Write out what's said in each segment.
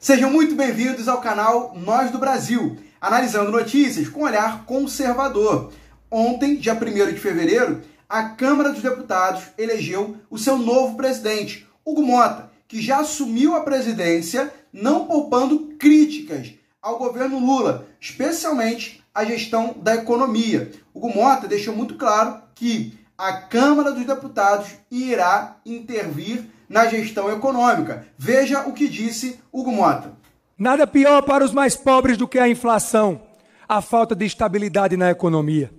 Sejam muito bem-vindos ao canal Nós do Brasil, analisando notícias com olhar conservador. Ontem, dia 1º de fevereiro, a Câmara dos Deputados elegeu o seu novo presidente, Hugo Motta, que já assumiu a presidência, não poupando críticas ao governo Lula, especialmente a gestão da economia. Hugo Motta deixou muito claro que a Câmara dos Deputados irá intervir na gestão econômica. Veja o que disse Hugo Motta. Nada pior para os mais pobres do que a inflação, a falta de estabilidade na economia.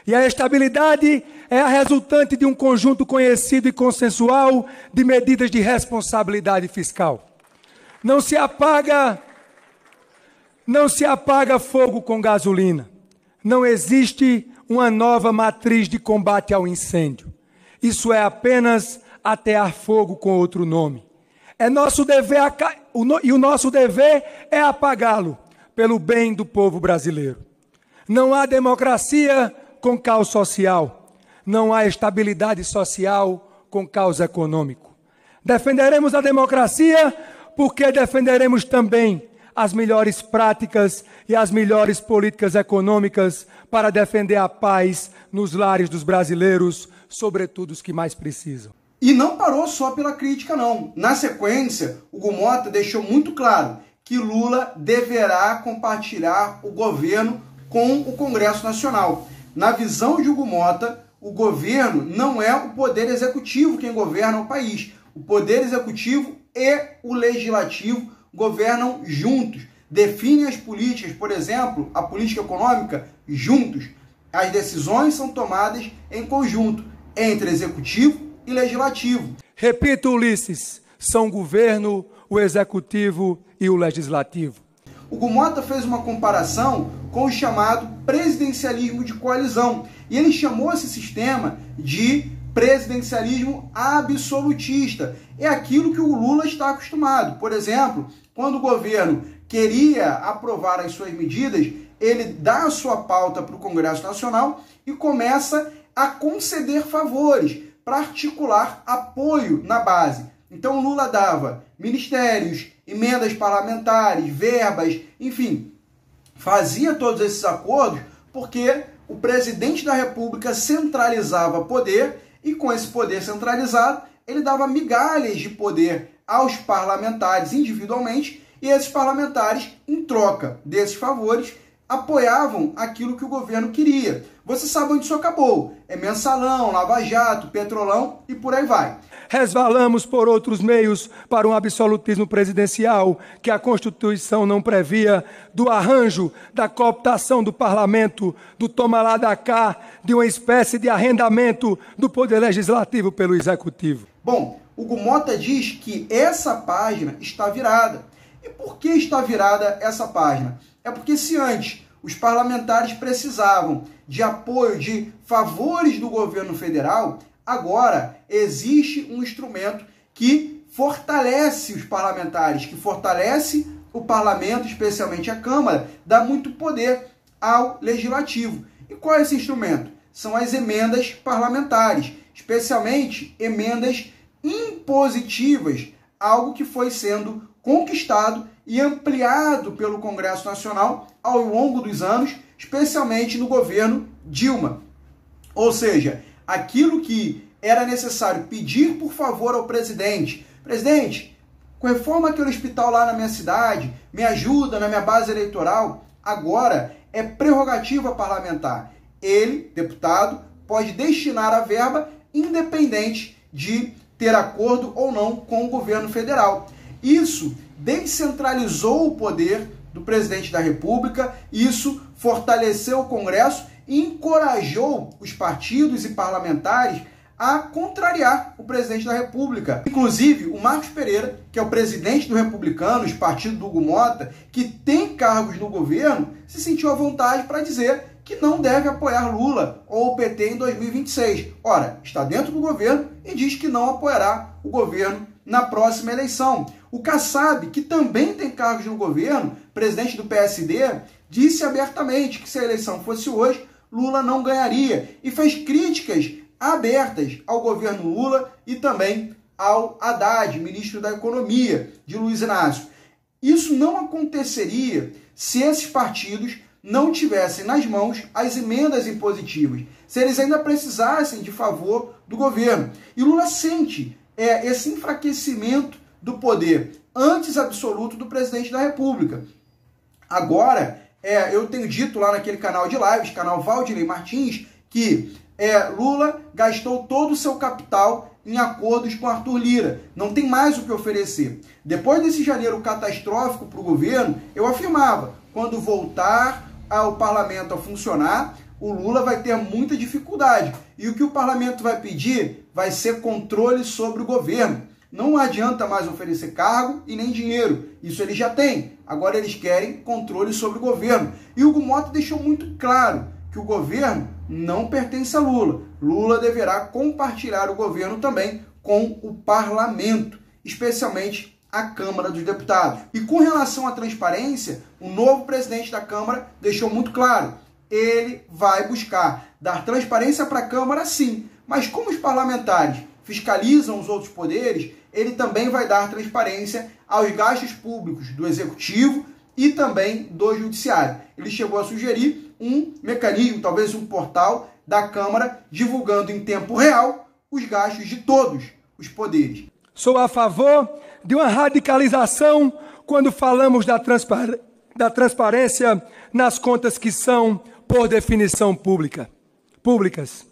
E a estabilidade é a resultante de um conjunto conhecido e consensual de medidas de responsabilidade fiscal. Não se apaga fogo com gasolina. Não existe uma nova matriz de combate ao incêndio. Isso é apenas atear fogo com outro nome. É nosso dever e o nosso dever é apagá-lo pelo bem do povo brasileiro. Não há democracia com caos social. Não há estabilidade social com caos econômico. Defenderemos a democracia porque defenderemos também as melhores práticas e as melhores políticas econômicas para defender a paz nos lares dos brasileiros, sobretudo os que mais precisam. E não parou só pela crítica, não. Na sequência, Hugo Motta deixou muito claro que Lula deverá compartilhar o governo com o Congresso Nacional. Na visão de Hugo Motta, o governo não é o poder executivo quem governa o país. O poder executivo e o legislativo governam juntos. Definem as políticas, por exemplo, a política econômica, juntos. As decisões são tomadas em conjunto entre executivo e legislativo. Repito, Ulisses, são o governo, o executivo e o legislativo. Hugo Motta fez uma comparação com o chamado presidencialismo de coalizão. E ele chamou esse sistema de presidencialismo absolutista. É aquilo que o Lula está acostumado. Por exemplo, quando o governo queria aprovar as suas medidas, ele dá a sua pauta para o Congresso Nacional e começa a conceder favores para articular apoio na base. Então Lula dava ministérios, emendas parlamentares, verbas, enfim, fazia todos esses acordos porque o presidente da República centralizava poder e com esse poder centralizado ele dava migalhas de poder aos parlamentares individualmente e esses parlamentares, em troca desses favores, apoiavam aquilo que o governo queria. Você sabe onde isso acabou. É mensalão, lava-jato, petrolão e por aí vai. Resvalamos por outros meios para um absolutismo presidencial que a Constituição não previa, do arranjo, da cooptação do parlamento, do toma lá da cá, de uma espécie de arrendamento do poder legislativo pelo executivo. Bom, Hugo Motta diz que essa página está virada. E por que está virada essa página? É porque se antes os parlamentares precisavam de apoio, de favores do governo federal, agora existe um instrumento que fortalece os parlamentares, que fortalece o parlamento, especialmente a Câmara, dá muito poder ao legislativo. E qual é esse instrumento? São as emendas parlamentares, especialmente emendas impositivas, algo que foi sendo conquistado e ampliado pelo Congresso Nacional ao longo dos anos, especialmente no governo Dilma. Ou seja, aquilo que era necessário pedir por favor ao presidente, presidente, reforma aquele hospital lá na minha cidade, me ajuda na minha base eleitoral, agora é prerrogativa parlamentar. Ele, deputado, pode destinar a verba independente de ter acordo ou não com o governo federal. Isso descentralizou o poder do presidente da República, isso fortaleceu o Congresso e encorajou os partidos e parlamentares a contrariar o presidente da República. Inclusive, o Marcos Pereira, que é o presidente do Republicanos, partido do Hugo Motta, que tem cargos no governo, se sentiu à vontade para dizer que não deve apoiar Lula ou o PT em 2026. Ora, está dentro do governo e diz que não apoiará o governo na próxima eleição. O Kassab, que também tem cargos no governo, presidente do PSD, disse abertamente que se a eleição fosse hoje, Lula não ganharia e fez críticas abertas ao governo Lula e também ao Haddad, ministro da Economia, de Luiz Inácio. Isso não aconteceria se esses partidos não tivessem nas mãos as emendas impositivas, se eles ainda precisassem de favor do governo. E Lula sente esse enfraquecimento do poder antes absoluto do presidente da República. Agora, eu tenho dito lá naquele canal de lives, canal Valdinei Martins, que Lula gastou todo o seu capital em acordos com Arthur Lira. Não tem mais o que oferecer. Depois desse janeiro catastrófico para o governo, eu afirmava, quando voltar ao parlamento a funcionar, o Lula vai ter muita dificuldade. E o que o parlamento vai pedir vai ser controle sobre o governo. Não adianta mais oferecer cargo e nem dinheiro. Isso eles já têm. Agora eles querem controle sobre o governo. E Hugo Motta deixou muito claro que o governo não pertence a Lula. Lula deverá compartilhar o governo também com o parlamento, especialmente a Câmara dos Deputados. E com relação à transparência, o novo presidente da Câmara deixou muito claro, ele vai buscar dar transparência para a Câmara sim, mas como os parlamentares fiscalizam os outros poderes, ele também vai dar transparência aos gastos públicos do Executivo e também do Judiciário. Ele chegou a sugerir um mecanismo, talvez um portal da Câmara, divulgando em tempo real os gastos de todos os poderes. Sou a favor de uma radicalização quando falamos da transparência nas contas que são, por definição, públicas.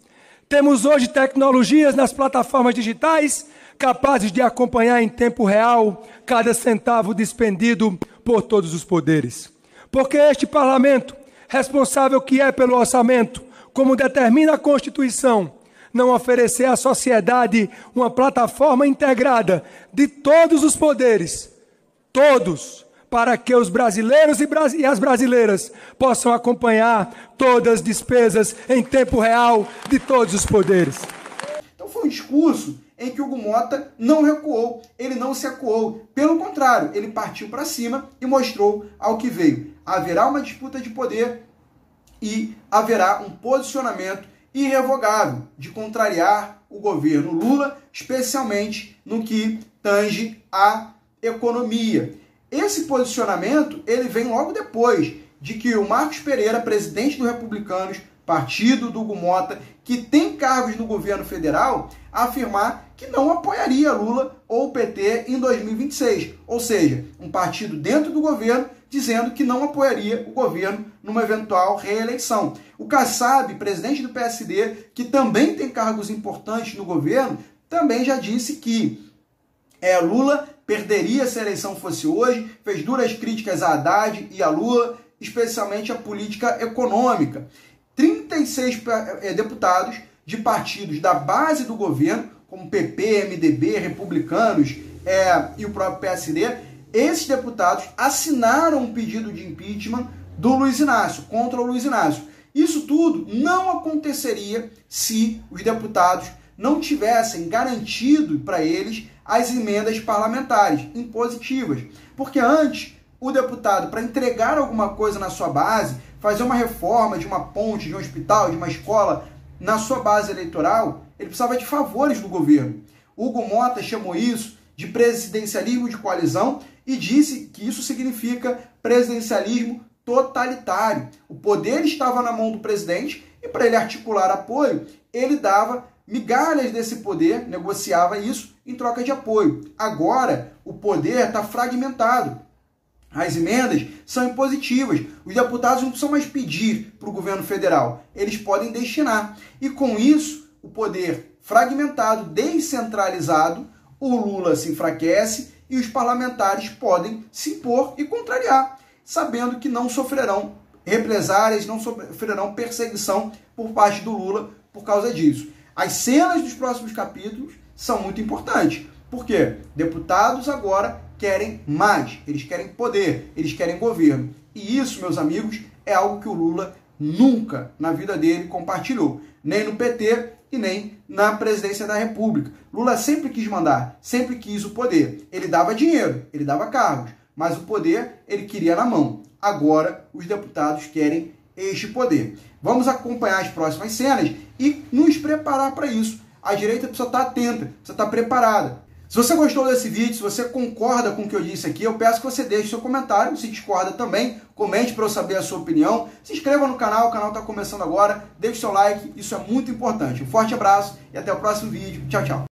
Temos hoje tecnologias nas plataformas digitais capazes de acompanhar em tempo real cada centavo despendido por todos os poderes. Porque este parlamento, responsável que é pelo orçamento, como determina a Constituição, não oferecer à sociedade uma plataforma integrada de todos os poderes, todos, para que os brasileiros e as brasileiras possam acompanhar todas as despesas em tempo real de todos os poderes. Então foi um discurso em que Hugo Motta não recuou, ele não se acuou. Pelo contrário, ele partiu para cima e mostrou ao que veio. Haverá uma disputa de poder e haverá um posicionamento irrevogável de contrariar o governo Lula, especialmente no que tange à economia. Esse posicionamento ele vem logo depois de que o Marcos Pereira, presidente do Republicanos, partido do Hugo Motta, que tem cargos no governo federal, afirmar que não apoiaria Lula ou o PT em 2026. Ou seja, um partido dentro do governo dizendo que não apoiaria o governo numa eventual reeleição. O Kassab, presidente do PSD, que também tem cargos importantes no governo, também já disse que Lula perderia se a eleição fosse hoje, fez duras críticas a Haddad e a Lula, especialmente a política econômica. 36 deputados de partidos da base do governo, como PP, MDB, Republicanos e o próprio PSD, esses deputados assinaram um pedido de impeachment do Luiz Inácio, contra o Luiz Inácio. Isso tudo não aconteceria se os deputados não tivessem garantido para eles as emendas parlamentares impositivas. Porque antes, o deputado, para entregar alguma coisa na sua base, fazer uma reforma de uma ponte, de um hospital, de uma escola, na sua base eleitoral, ele precisava de favores do governo. Hugo Motta chamou isso de presidencialismo de coalizão e disse que isso significa presidencialismo totalitário. O poder estava na mão do presidente e para ele articular apoio, ele dava migalhas desse poder, negociava isso em troca de apoio. Agora, o poder está fragmentado. As emendas são impositivas. Os deputados não precisam mais pedir para o governo federal. Eles podem destinar. E com isso, o poder fragmentado, descentralizado, o Lula se enfraquece e os parlamentares podem se impor e contrariar, sabendo que não sofrerão represálias, não sofrerão perseguição por parte do Lula por causa disso. As cenas dos próximos capítulos são muito importantes. Por quê? Deputados agora querem mais, eles querem poder, eles querem governo. E isso, meus amigos, é algo que o Lula nunca na vida dele compartilhou. Nem no PT e nem na presidência da República. Lula sempre quis mandar, sempre quis o poder. Ele dava dinheiro, ele dava cargos, mas o poder ele queria na mão. Agora, os deputados querem este poder. Vamos acompanhar as próximas cenas e nos preparar para isso. A direita precisa estar atenta, precisa estar preparada. Se você gostou desse vídeo, se você concorda com o que eu disse aqui, eu peço que você deixe seu comentário. Se discorda também, comente para eu saber a sua opinião. Se inscreva no canal, o canal está começando agora. Deixe seu like, isso é muito importante. Um forte abraço e até o próximo vídeo. Tchau, tchau.